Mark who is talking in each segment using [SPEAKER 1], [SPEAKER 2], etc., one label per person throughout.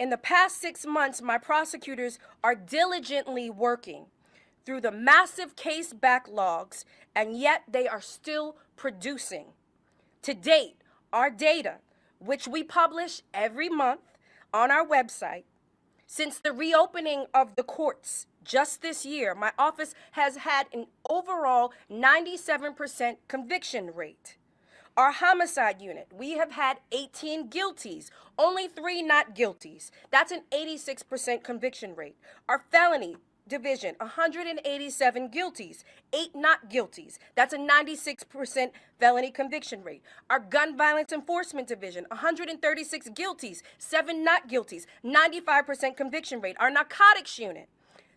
[SPEAKER 1] In the past 6 months, my prosecutors are diligently working through the massive case backlogs, and yet they are still producing. To date, our data, which we publish every month on our website, since the reopening of the courts just this year, my office has had an overall 97% conviction rate. Our homicide unit, we have had 18 guilties, only 3 not guilties. That's an 86% conviction rate. Our felony division, 187 guilties, 8 not guilties. That's a 96% felony conviction rate. Our gun violence enforcement division, 136 guilties, 7 not guilties, 95% conviction rate. Our narcotics unit,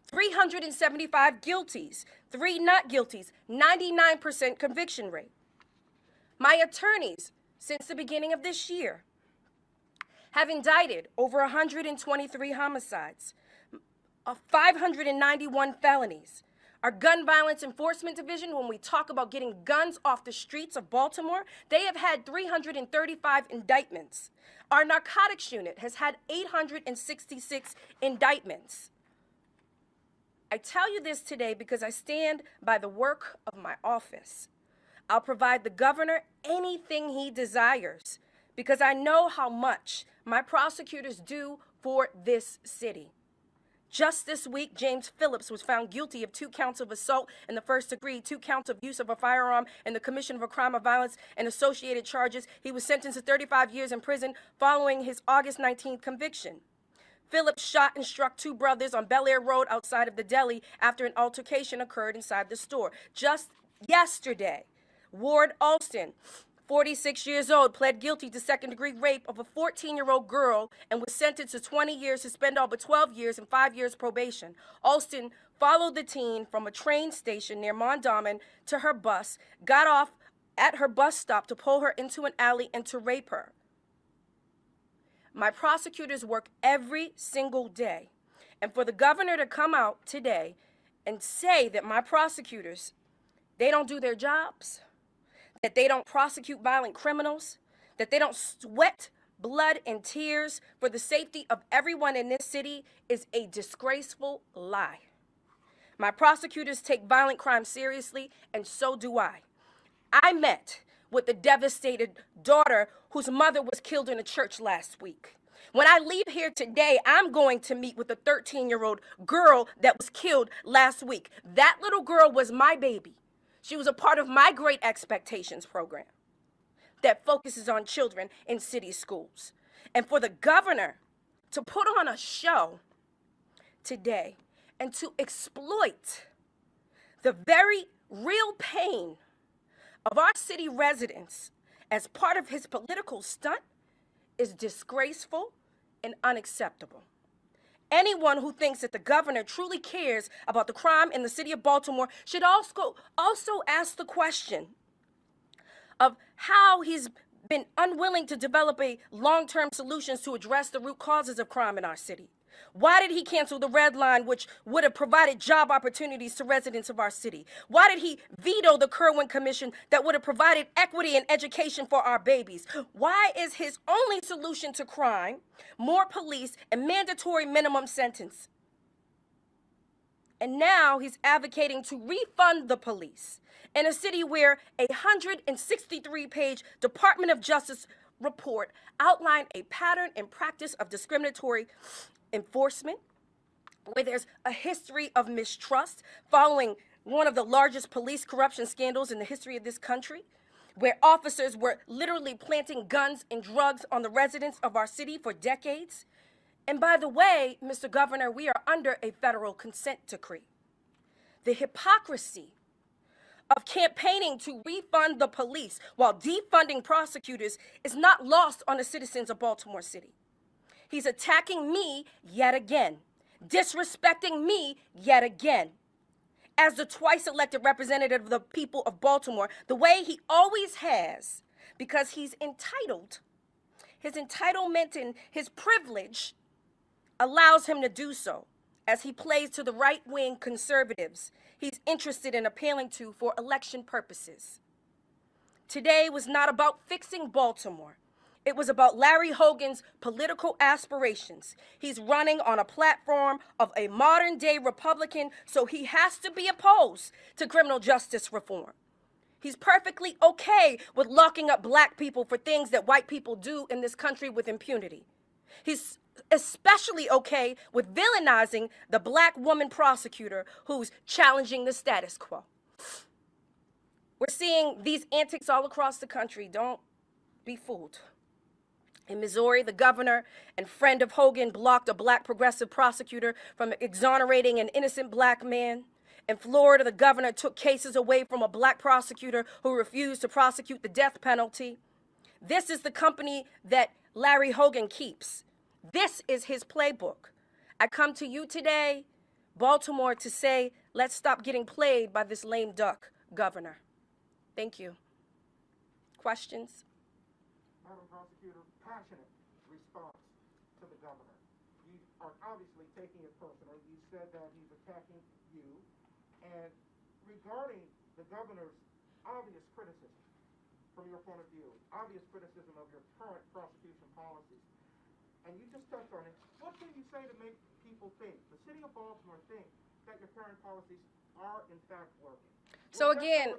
[SPEAKER 1] 375 guilties, 3 not guilties, 99% conviction rate. My attorneys, since the beginning of this year, have indicted over 123 homicides, 591 felonies. Our gun violence enforcement division, when we talk about getting guns off the streets of Baltimore, they have had 335 indictments. Our narcotics unit has had 866 indictments. I tell you this today because I stand by the work of my office. I'll provide the governor anything he desires because I know how much my prosecutors do for this city. Just this week, James Phillips was found guilty of 2 counts of assault in the first degree, 2 counts of use of a firearm, and the commission of a crime of violence and associated charges. He was sentenced to 35 years in prison following his August 19th conviction. Phillips shot and struck 2 brothers on Bel Air Road outside of the deli after an altercation occurred inside the store. Just yesterday, Ward Alston, 46 years old, pled guilty to second-degree rape of a 14-year-old girl and was sentenced to 20 years to spend all but 12 years and 5 years probation. Alston followed the teen from a train station near Mondawmin to her bus, got off at her bus stop to pull her into an alley and to rape her. My prosecutors work every single day. And for the governor to come out today and say that my prosecutors, they don't do their jobs, that they don't prosecute violent criminals, that they don't sweat blood and tears for the safety of everyone in this city is a disgraceful lie. My prosecutors take violent crime seriously, and so do I. I met with the devastated daughter whose mother was killed in a church last week. When I leave here today, I'm going to meet with the 13-year-old girl that was killed last week. That little girl was my baby. She was a part of my Great Expectations program that focuses on children in city schools. And for the governor to put on a show today and to exploit the very real pain of our city residents as part of his political stunt is disgraceful and unacceptable. Anyone who thinks that the governor truly cares about the crime in the city of Baltimore should also ask the question of how he's been unwilling to develop a long-term solutions to address the root causes of crime in our city. Why did he cancel the red line, which would have provided job opportunities to residents of our city? Why did he veto the Kerwin Commission that would have provided equity and education for our babies? Why is his only solution to crime more police and mandatory minimum sentence? And now he's advocating to refund the police in a city where a 163-page Department of Justice report outlined a pattern and practice of discriminatory enforcement, where there's a history of mistrust following one of the largest police corruption scandals in the history of this country, where officers were literally planting guns and drugs on the residents of our city for decades. And by the way, Mr. Governor, we are under a federal consent decree. The hypocrisy of campaigning to refund the police while defunding prosecutors is not lost on the citizens of Baltimore City. He's attacking me yet again, disrespecting me yet again. As the twice elected representative of the people of Baltimore, the way he always has, because he's entitled, his entitlement and his privilege allows him to do so, as he plays to the right-wing conservatives he's interested in appealing to for election purposes. Today was not about fixing Baltimore. It was about Larry Hogan's political aspirations. He's running on a platform of a modern day Republican, so he has to be opposed to criminal justice reform. He's perfectly okay with locking up black people for things that white people do in this country with impunity. He's especially okay with villainizing the black woman prosecutor who's challenging the status quo. We're seeing these antics all across the country. Don't be fooled. In Missouri, the governor and friend of Hogan blocked a black progressive prosecutor from exonerating an innocent black man. In Florida, the governor took cases away from a black prosecutor who refused to prosecute the death penalty. This is the company that Larry Hogan keeps. This is his playbook. I come to you today, Baltimore, to say, let's stop getting played by this lame duck governor. Thank you. Questions?
[SPEAKER 2] Madam Prosecutor, passionate response to the governor. You are obviously taking it personal. You said that he's attacking you. And regarding the governor's obvious criticism, from your point of view, obvious criticism of your current prosecution policies, and you just touched on it, what can you say to make people think, the city of Baltimore think, that your current policies are in fact working?
[SPEAKER 1] So again,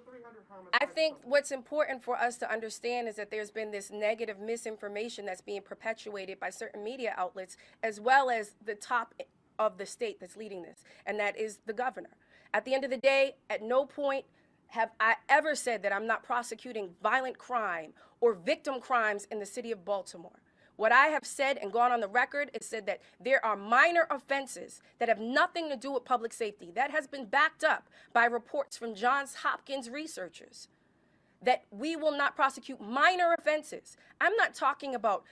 [SPEAKER 1] I think what's important for us to understand is that there's been this negative misinformation that's being perpetuated by certain media outlets, as well as the top of the state that's leading this, and that is the governor. At the end of the day, at no point have I ever said that I'm not prosecuting violent crime or victim crimes in the city of Baltimore. What I have said and gone on the record is said that there are minor offenses that have nothing to do with public safety. That has been backed up by reports from Johns Hopkins researchers, that we will not prosecute minor offenses. I'm not talking about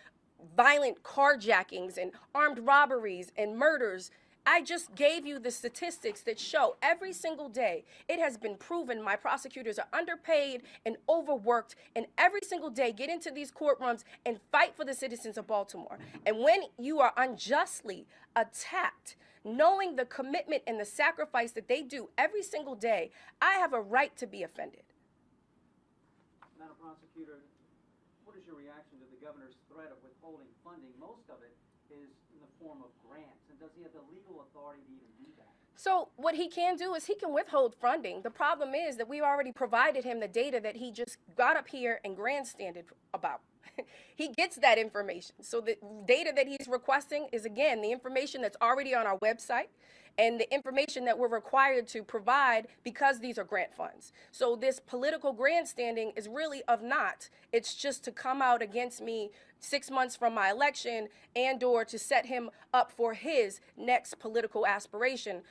[SPEAKER 1] violent carjackings and armed robberies and murders. I just gave you the statistics that show every single day it has been proven my prosecutors are underpaid and overworked, and every single day get into these courtrooms and fight for the citizens of Baltimore. And when you are unjustly attacked, knowing the commitment and the sacrifice that they do every single day, I have a right to be offended.
[SPEAKER 3] Madam Prosecutor, what is your reaction to the governor's threat of withholding funding? Most of it is in the form of grants, and does he have the legal authority to even do that?
[SPEAKER 1] So what he can do is he can withhold funding. The problem is that we already provided him the data that he just got up here and grandstanded about. He gets that information. So the data that he's requesting is, again, the information that's already on our website and the information that we're required to provide because these are grant funds. So this political grandstanding is really of naught. It's just to come out against me 6 months from my election and or to set him up for his next political aspiration,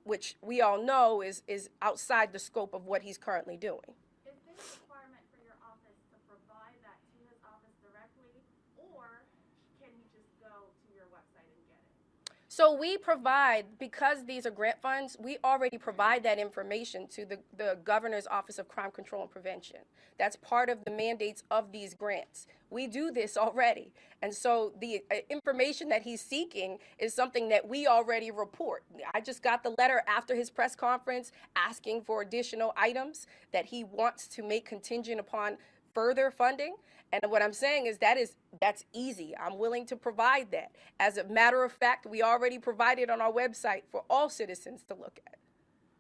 [SPEAKER 1] which we all know is outside the scope of what he's currently doing.
[SPEAKER 4] Is this a requirement for your office to provide that to his office directly, or can he just go to your website and get it?
[SPEAKER 1] So we provide, because these are grant funds, we already provide that information to the Governor's Office of Crime Control and Prevention. That's part of the mandates of these grants. We do this already. And so the information that he's seeking is something that we already report. I just got the letter after his press conference asking for additional items that he wants to make contingent upon further funding. And what I'm saying is that's easy. I'm willing to provide that. As a matter of fact, we already provide it on our website for all citizens to look at.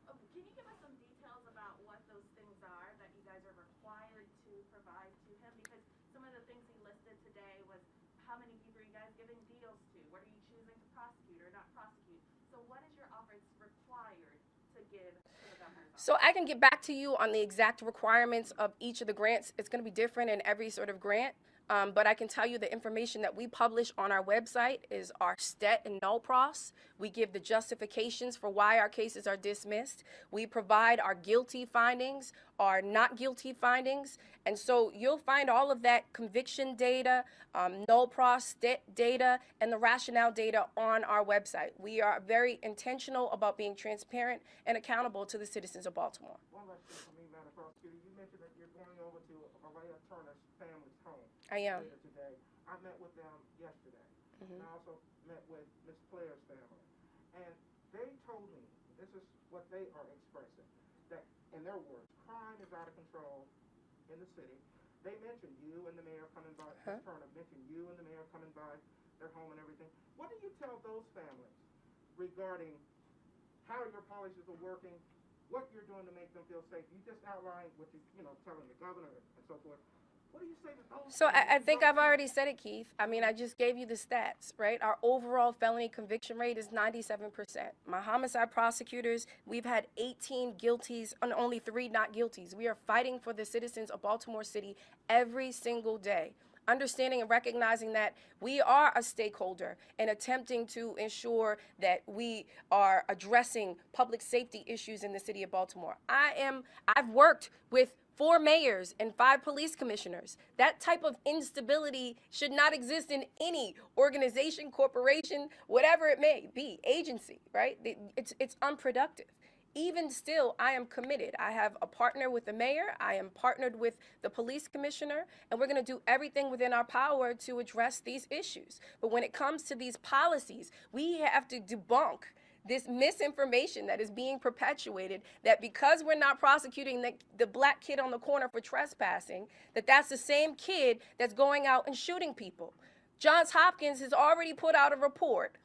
[SPEAKER 4] Okay, can you give us some details about what those things are that you guys are required to provide to him? Because some of the things he listed today was how many people are you guys giving deals to? What are you choosing to prosecute or not prosecute? So what is your office required to give to the governor's office?
[SPEAKER 1] So I can get back to you on the exact requirements of each of the grants. It's going to be different in every sort of grant. But I can tell you the information that we publish on our website is our STET and null pros. We give the justifications for why our cases are dismissed. We provide our guilty findings, our not guilty findings. And so you'll find all of that conviction data, null pros, STET data, and the rationale data on our website. We are very intentional about being transparent and accountable to the citizens of Baltimore.
[SPEAKER 2] One last thing for me, Madam Prosecutor. You mentioned that you're going over to Maria Turner's family's home.
[SPEAKER 1] I am.
[SPEAKER 2] Later today. I met with them yesterday. And I also met with Ms. Claire's family. And they told me, this is what they are expressing, that, in their words, crime is out of control in the city, they mentioned you and the mayor coming by, Ms. Turner mentioned you and the mayor coming by their home and everything. What do you tell those families regarding how your policies are working, what you're doing to make them feel safe? You just outlined what telling the governor and so forth. What do you say to those?
[SPEAKER 1] So I think I've already said it, Keith. I mean, I just gave you the stats, right? Our overall felony conviction rate is 97%. My homicide prosecutors, we've had 18 guilties and only 3 not guilties. We are fighting for the citizens of Baltimore City every single day, understanding and recognizing that we are a stakeholder and attempting to ensure that we are addressing public safety issues in the city of Baltimore. I've worked with 4 mayors and 5 police commissioners. That type of instability should not exist in any organization, corporation, whatever it may be, agency, right? It's unproductive. Even still, I am committed. I have a partner with the mayor. I am partnered with the police commissioner, and we're going to do everything within our power to address these issues. But when it comes to these policies, we have to debunk this misinformation that is being perpetuated, that because we're not prosecuting the black kid on the corner for trespassing, that's the same kid that's going out and shooting people. Johns Hopkins has already put out a report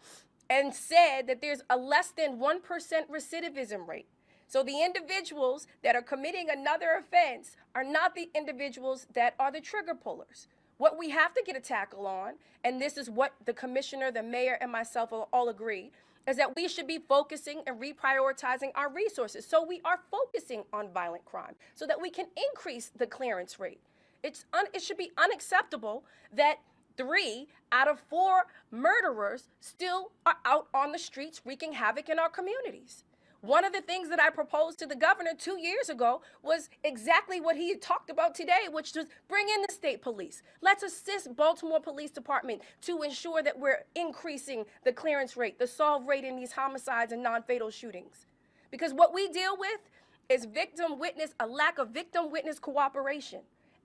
[SPEAKER 1] and said that there's a less than 1% recidivism rate. So the individuals that are committing another offense are not the individuals that are the trigger pullers. What we have to get a tackle on, and this is what the commissioner, the mayor, and myself all agree, is that we should be focusing and reprioritizing our resources. So we are focusing on violent crime so that we can increase the clearance rate. It should be unacceptable that 3 out of 4 murderers still are out on the streets wreaking havoc in our communities. One of the things that I proposed to the governor 2 years ago was exactly what he talked about today, which was bring in the state police. Let's assist Baltimore Police Department to ensure that we're increasing the clearance rate, the solve rate in these homicides and non-fatal shootings. Because what we deal with is a lack of victim-witness cooperation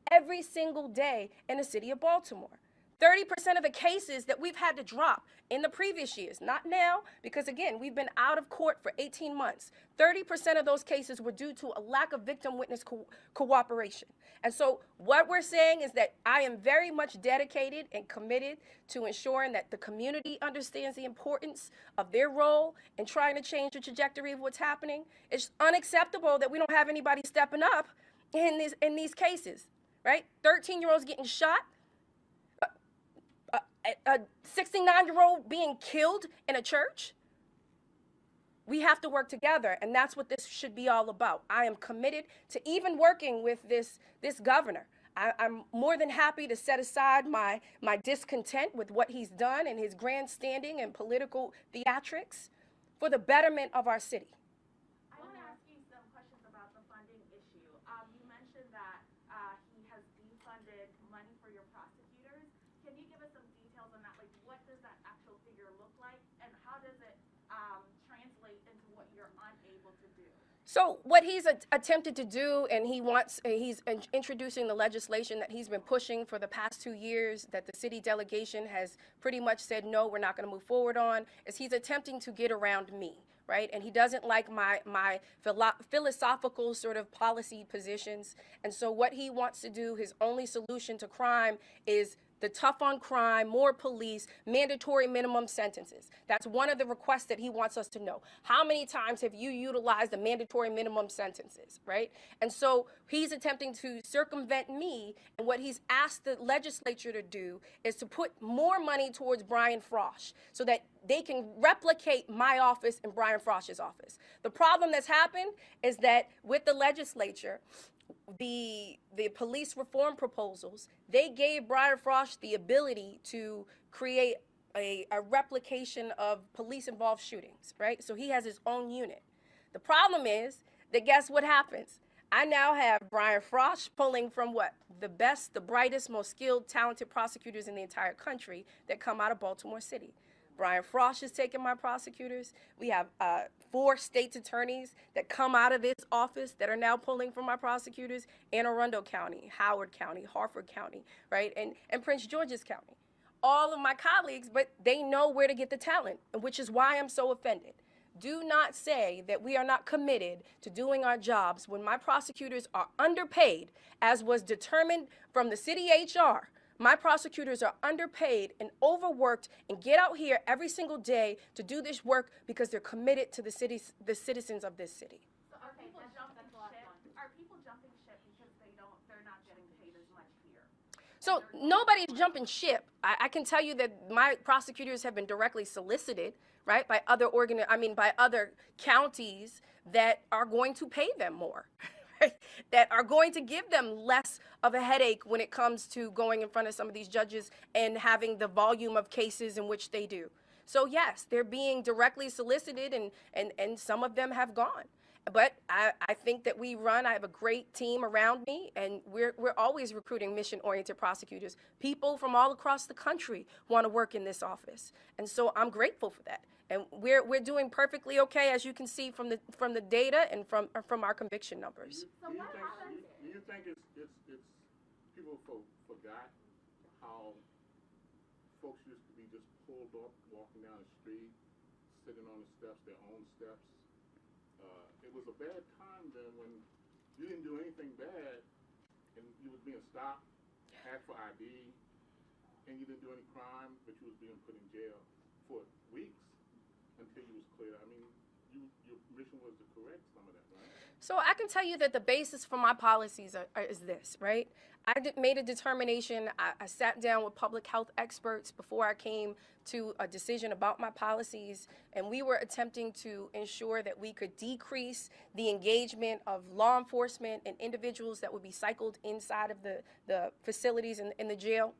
[SPEAKER 1] every single day in the city of Baltimore. 30% of the cases that we've had to drop in the previous years, not now, because again, we've been out of court for 18 months. 30% of those cases were due to a lack of victim-witness cooperation. And so what we're saying is that I am very much dedicated and committed to ensuring that the community understands the importance of their role in trying to change the trajectory of what's happening. It's unacceptable that we don't have anybody stepping up in these cases, right? 13-year-olds getting shot, a 69-year-old being killed in a church. We have to work together, and that's what this should be all about. I am committed to even working with this governor. I'm more than happy to set aside my discontent with what he's done and his grandstanding and political theatrics for the betterment of our city.
[SPEAKER 4] I want to ask you some questions about the funding issue. You mentioned that he has defunded money for your prosecutors. Can you give us some details on that? Like, what does that actual figure look like, and how does it translate into what you're unable to do?
[SPEAKER 1] So what he's attempted to do, and he's introducing the legislation that he's been pushing for the past 2 years, that the city delegation has pretty much said, no, we're not going to move forward on, is he's attempting to get around me, right? And he doesn't like my philosophical sort of policy positions. And so what he wants to do, his only solution to crime is the tough on crime, more police, mandatory minimum sentences. That's one of the requests that he wants us to know. How many times have you utilized the mandatory minimum sentences, right? And so he's attempting to circumvent me, and what he's asked the legislature to do is to put more money towards Brian Frosh so that they can replicate my office and Brian Frosh's office. The problem that's happened is that with the legislature, the police reform proposals, they gave Brian Frosh the ability to create a replication of police-involved shootings, right? So he has his own unit. The problem is that guess what happens? I now have Brian Frosh pulling from what? The best, the brightest, most skilled, talented prosecutors in the entire country that come out of Baltimore City. Brian Frosh is taking my prosecutors. We have 4 state attorneys that come out of this office that are now pulling from my prosecutors: Anne Arundel County, Howard County, Harford County, right, and Prince George's County. All of my colleagues, but they know where to get the talent, which is why I'm so offended. do not say that we are not committed to doing our jobs when my prosecutors are underpaid, as was determined from the city HR. My prosecutors are underpaid and overworked and get out here every single day to do this work because they're committed to the citizens of this city.
[SPEAKER 4] So are people jumping ship? Are people jumping ship because they're not getting paid as much here?
[SPEAKER 1] So nobody's jumping ship. I can tell you that my prosecutors have been directly solicited, right, by other counties that are going to pay them more, right, that are going to give them less of a headache when it comes to going in front of some of these judges and having the volume of cases in which they do. So yes, they're being directly solicited, and some of them have gone. But I think that I have a great team around me, and we're always recruiting mission-oriented prosecutors. People from all across the country want to work in this office, and so I'm grateful for that. And we're doing perfectly okay, as you can see from the data and from our conviction numbers.
[SPEAKER 5] Do you think it's people forgot how folks used to be just pulled up walking down the street, sitting on the steps, their own steps? It was a bad time then when you didn't do anything bad and you was being stopped, asked for ID, and you didn't do any crime, but you was being put in jail for weeks until you was cleared. I mean, your mission was to correct some of that, right?
[SPEAKER 1] So I can tell you that the basis for my policies is this, right? Made a determination. I sat down with public health experts before I came to a decision about my policies, and we were attempting to ensure that we could decrease the engagement of law enforcement and individuals that would be cycled inside of the facilities in the jail.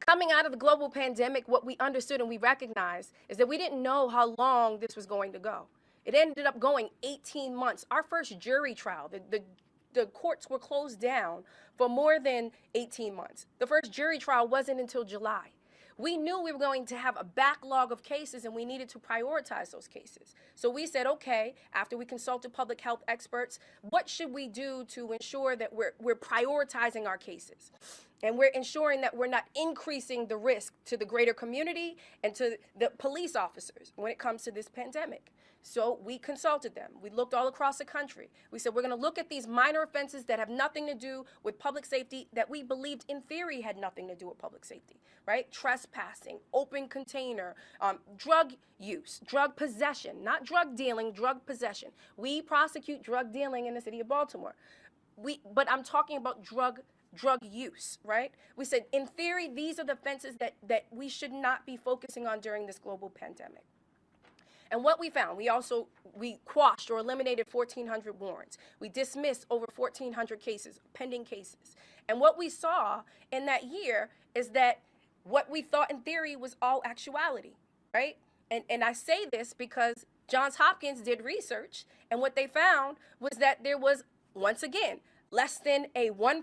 [SPEAKER 1] Coming out of the global pandemic, what we understood and we recognized is that we didn't know how long this was going to go. It ended up going 18 months. Our first jury trial, the courts were closed down for more than 18 months. The first jury trial wasn't until July. We knew we were going to have a backlog of cases, and we needed to prioritize those cases. So we said, okay, after we consulted public health experts, what should we do to ensure that we're prioritizing our cases? And we're ensuring that we're not increasing the risk to the greater community and to the police officers when it comes to this pandemic. So we consulted them. We looked all across the country. We said, we're going to look at these minor offenses that have nothing to do with public safety, that we believed in theory had nothing to do with public safety, right? Trespassing, open container, drug use, drug possession, not drug dealing, drug possession. We prosecute drug dealing in the city of Baltimore. But I'm talking about drug use, right? We said, in theory, these are the offenses that we should not be focusing on during this global pandemic. And what we found, we quashed or eliminated 1,400 warrants. We dismissed over 1,400 cases, pending cases. And what we saw in that year is that what we thought in theory was all actuality, right? And I say this because Johns Hopkins did research, and what they found was that there was, once again, less than a 1%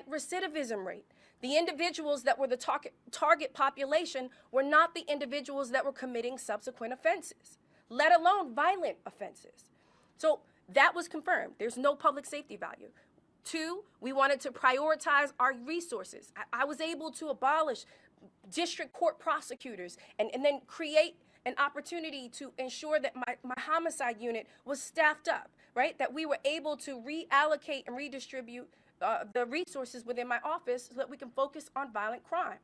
[SPEAKER 1] recidivism rate. The individuals that were the target population were not the individuals that were committing subsequent offenses, let alone violent offenses. So that was confirmed. There's no public safety value. 2, we wanted to prioritize our resources. I was able to abolish district court prosecutors and then create an opportunity to ensure that my homicide unit was staffed up, right? That we were able to reallocate and redistribute the resources within my office so that we can focus on violent crime.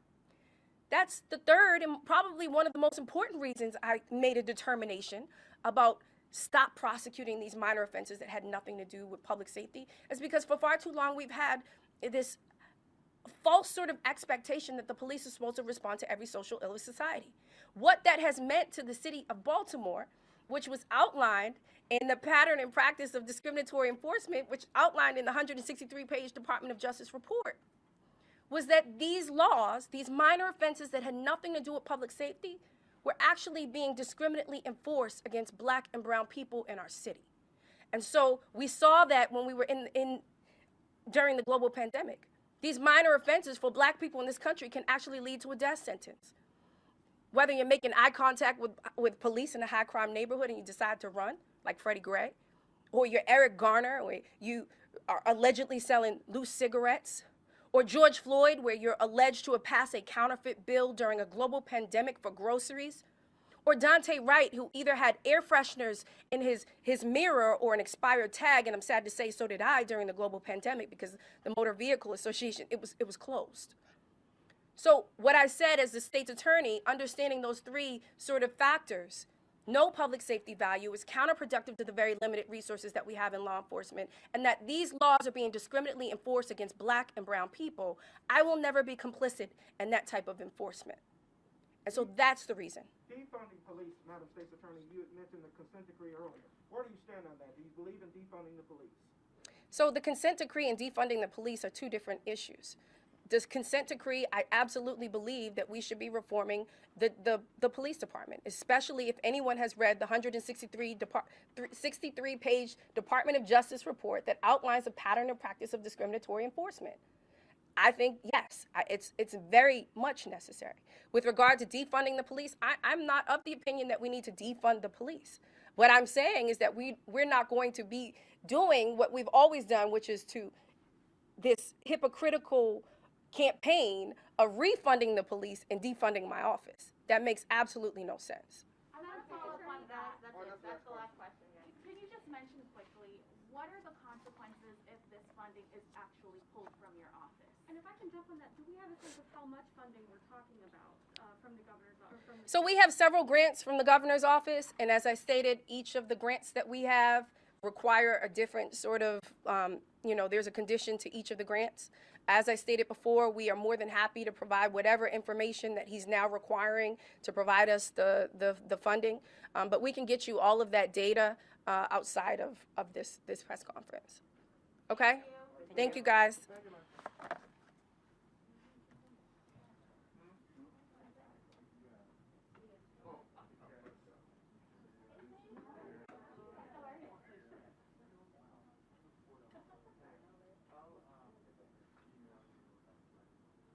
[SPEAKER 1] That's the third and probably one of the most important reasons I made a determination about stop prosecuting these minor offenses that had nothing to do with public safety, is because for far too long we've had this false sort of expectation that the police are supposed to respond to every social ill in society. What that has meant to the city of Baltimore, which was outlined in the pattern and practice of discriminatory enforcement, which outlined in the 163-page Department of Justice report, was that these laws, these minor offenses that had nothing to do with public safety, were actually being discriminately enforced against Black and brown people in our city. And so we saw that when we were during the global pandemic. These minor offenses for Black people in this country can actually lead to a death sentence. Whether you're making eye contact with police in a high crime neighborhood and you decide to run, like Freddie Gray, or you're Eric Garner, or you are allegedly selling loose cigarettes, or George Floyd, where you're alleged to have passed a counterfeit bill during a global pandemic for groceries, Or Dante Wright, who either had air fresheners in his mirror or an expired tag, and I'm sad to say so did I during the global pandemic because the Motor Vehicle Association, it was closed. So what I said as the state's attorney, understanding those three sort of factors, no public safety value is counterproductive to the very limited resources that we have in law enforcement, and that these laws are being discriminately enforced against black and brown people, I will never be complicit in that type of enforcement. And so that's the reason.
[SPEAKER 2] Defunding police, Madam State's Attorney, you had mentioned the consent decree earlier. Where do you stand on that? Do you believe in defunding the police?
[SPEAKER 1] So the consent decree and defunding the police are two different issues. The consent decree, I absolutely believe that we should be reforming the police department, especially if anyone has read the 63-page Department of Justice report that outlines a pattern of practice of discriminatory enforcement. I think, yes, it's very much necessary. With regard to defunding the police, I'm not of the opinion that we need to defund the police. What I'm saying is that we're not going to be doing what we've always done, which is to this hypocritical campaign of refunding the police and defunding my office. That makes absolutely no sense.
[SPEAKER 4] I want to follow up on that.
[SPEAKER 6] That's the last question.
[SPEAKER 4] Can you just mention quickly, what are the consequences if this funding is actually pulled from your office?
[SPEAKER 6] And if I can jump on that, do we have a sense of how much funding we're talking about from the governor's office?
[SPEAKER 1] So we have several grants from the governor's office, and as I stated, each of the grants that we have require a different sort of, there's a condition to each of the grants. As I stated before, we are more than happy to provide whatever information that he's now requiring to provide us the funding. But we can get you all of that data outside of this press conference. Okay? Thank you, guys.
[SPEAKER 2] Thank you,